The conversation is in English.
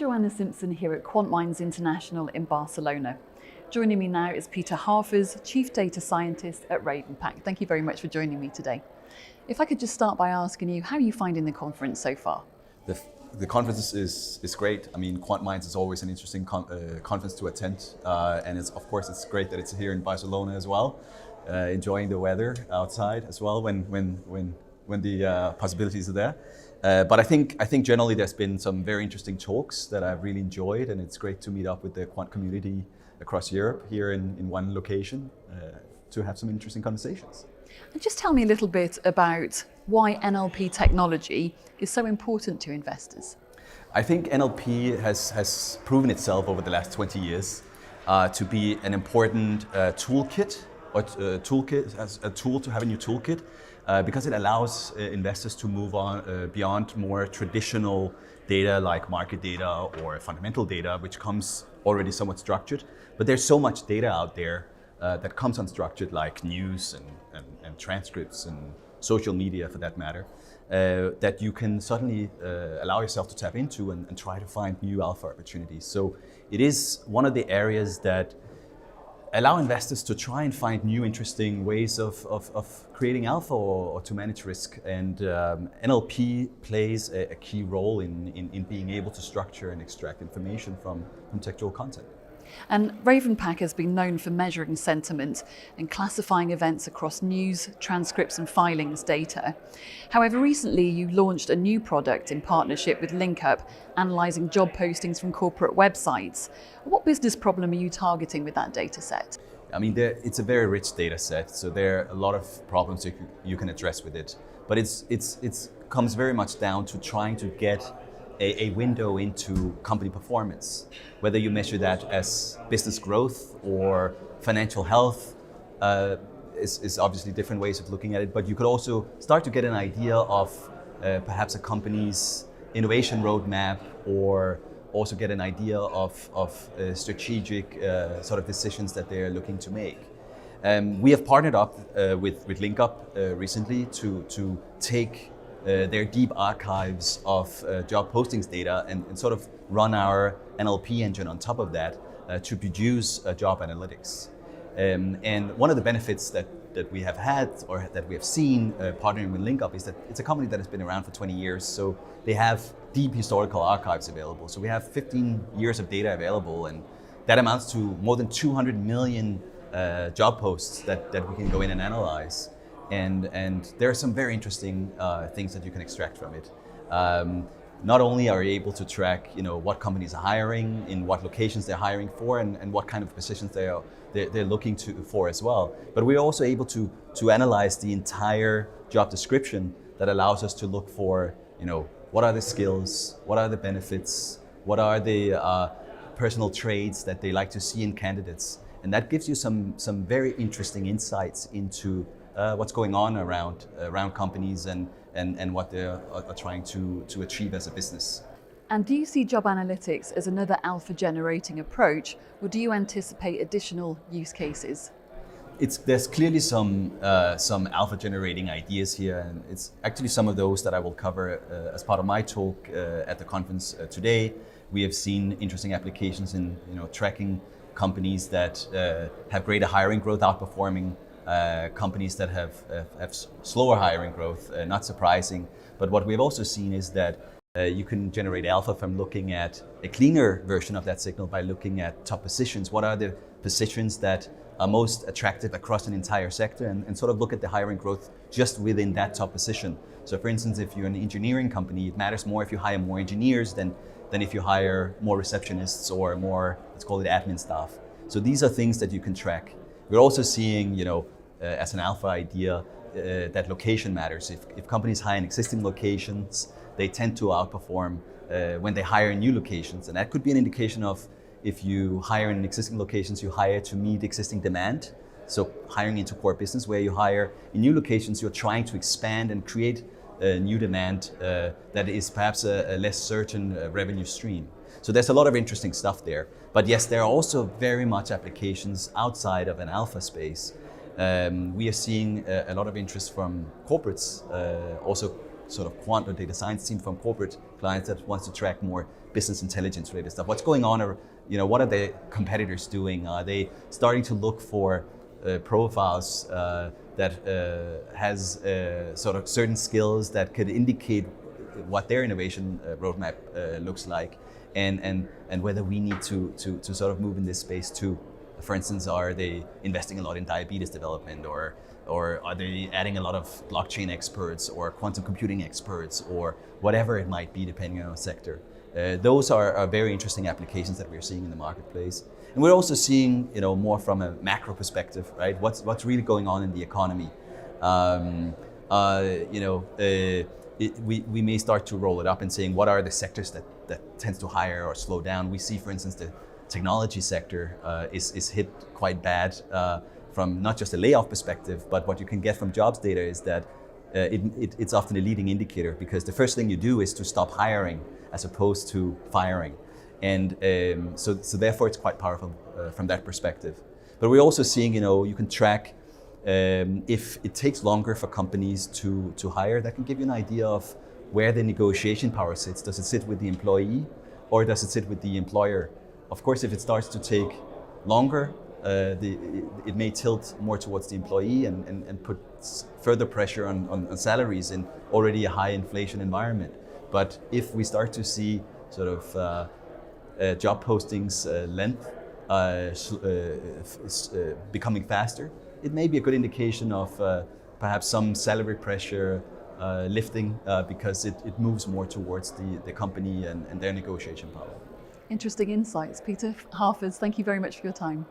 Joanna Simpson here at Quant Minds International in Barcelona. Joining me now is Peter Harfers, Chief Data Scientist at Ravenpack. Thank you very much for joining me today. If I could just start by asking you, how are you finding the conference so far? The conference is great. I mean, Quant Minds is always an interesting conference to attend, and of course it's great that it's here in Barcelona as well. Enjoying the weather outside as well when the possibilities are there. But I think generally there's been some very interesting talks that I've really enjoyed, and it's great to meet up with the quant community across Europe here in one location to have some interesting conversations. And just tell me a little bit about why NLP technology is so important to investors. I think NLP has proven itself over the last 20 years to be an important toolkit, as a tool to have in your toolkit, because it allows investors to move on beyond more traditional data like market data or fundamental data, which comes already somewhat structured. But there's so much data out there that comes unstructured, like news and transcripts and social media for that matter, that you can suddenly allow yourself to tap into and try to find new alpha opportunities. So it is one of the areas that allow investors to try and find new interesting ways of creating alpha or to manage risk. And NLP plays a key role in being able to structure and extract information from textual content. And Ravenpack has been known for measuring sentiment and classifying events across news, transcripts and filings data. However, recently you launched a new product in partnership with LinkUp, analysing job postings from corporate websites. What business problem are you targeting with that data set? I mean, it's a very rich data set, so there are a lot of problems you can address with it. But it comes very much down to trying to get a window into company performance, whether you measure that as business growth or financial health, is obviously different ways of looking at it, but you could also start to get an idea of perhaps a company's innovation roadmap, or also get an idea of strategic sort of decisions that they're looking to make. We have partnered up with LinkUp recently to take their deep archives of job postings data and sort of run our NLP engine on top of that to produce job analytics. And one of the benefits that we have had or that we have seen partnering with LinkUp is that it's a company that has been around for 20 years, so they have deep historical archives available. So we have 15 years of data available, and that amounts to more than 200 million job posts that we can go in and analyze. And there are some very interesting things that you can extract from it. Not only are you able to track, what companies are hiring, in what locations they're hiring for, and what kind of positions they're looking for as well, but we're also able to analyze the entire job description that allows us to look for, what are the skills, what are the benefits, what are the personal traits that they like to see in candidates, and that gives you some very interesting insights into what's going on around companies and what they are trying to achieve as a business. And do you see job analytics as another alpha generating approach, or do you anticipate additional use cases? There's clearly some alpha generating ideas here, and it's actually some of those that I will cover as part of my talk at the conference today. We have seen interesting applications in tracking companies that have greater hiring growth, outperforming companies that have slower hiring growth, not surprising. But what we've also seen is that you can generate alpha from looking at a cleaner version of that signal by looking at top positions. What are the positions that are most attractive across an entire sector, and sort of look at the hiring growth just within that top position. So for instance, if you're an engineering company, it matters more if you hire more engineers than if you hire more receptionists or more, let's call it admin staff. So these are things that you can track. We're also seeing, as an alpha idea, that location matters. If companies hire in existing locations, they tend to outperform when they hire in new locations. And that could be an indication of, if you hire in existing locations, you hire to meet existing demand. So hiring into core business. Where you hire in new locations, you're trying to expand and create a new demand that is perhaps a less certain revenue stream. So there's a lot of interesting stuff there. But yes, there are also very much applications outside of an alpha space. We are seeing a lot of interest from corporates also sort of quant or data science team from corporate clients that wants to track more business intelligence related stuff. What's going on, or what are the competitors doing? Are they starting to look for profiles that has sort of certain skills that could indicate what their innovation roadmap looks like, and whether we need to sort of move in this space too. For instance, are they investing a lot in diabetes development, or are they adding a lot of blockchain experts or quantum computing experts, or whatever it might be, depending on the sector. Those are very interesting applications that we're seeing in the marketplace. And we're also seeing, more from a macro perspective, right? What's really going on in the economy? We may start to roll it up and saying, what are the sectors that tends to hire or slow down? We see, for instance, the technology sector is hit quite bad from not just a layoff perspective, but what you can get from jobs data is that it's often a leading indicator, because the first thing you do is to stop hiring as opposed to firing. And so therefore it's quite powerful from that perspective. But we're also seeing, you can track if it takes longer for companies to hire, that can give you an idea of where the negotiation power sits. Does it sit with the employee, or does it sit with the employer? Of course, if it starts to take longer, it may tilt more towards the employee and put further pressure on salaries in already a high inflation environment. But if we start to see sort of job postings length becoming faster, it may be a good indication of perhaps some salary pressure lifting because it moves more towards the company and their negotiation power. Interesting insights. Peter Harfers, thank you very much for your time.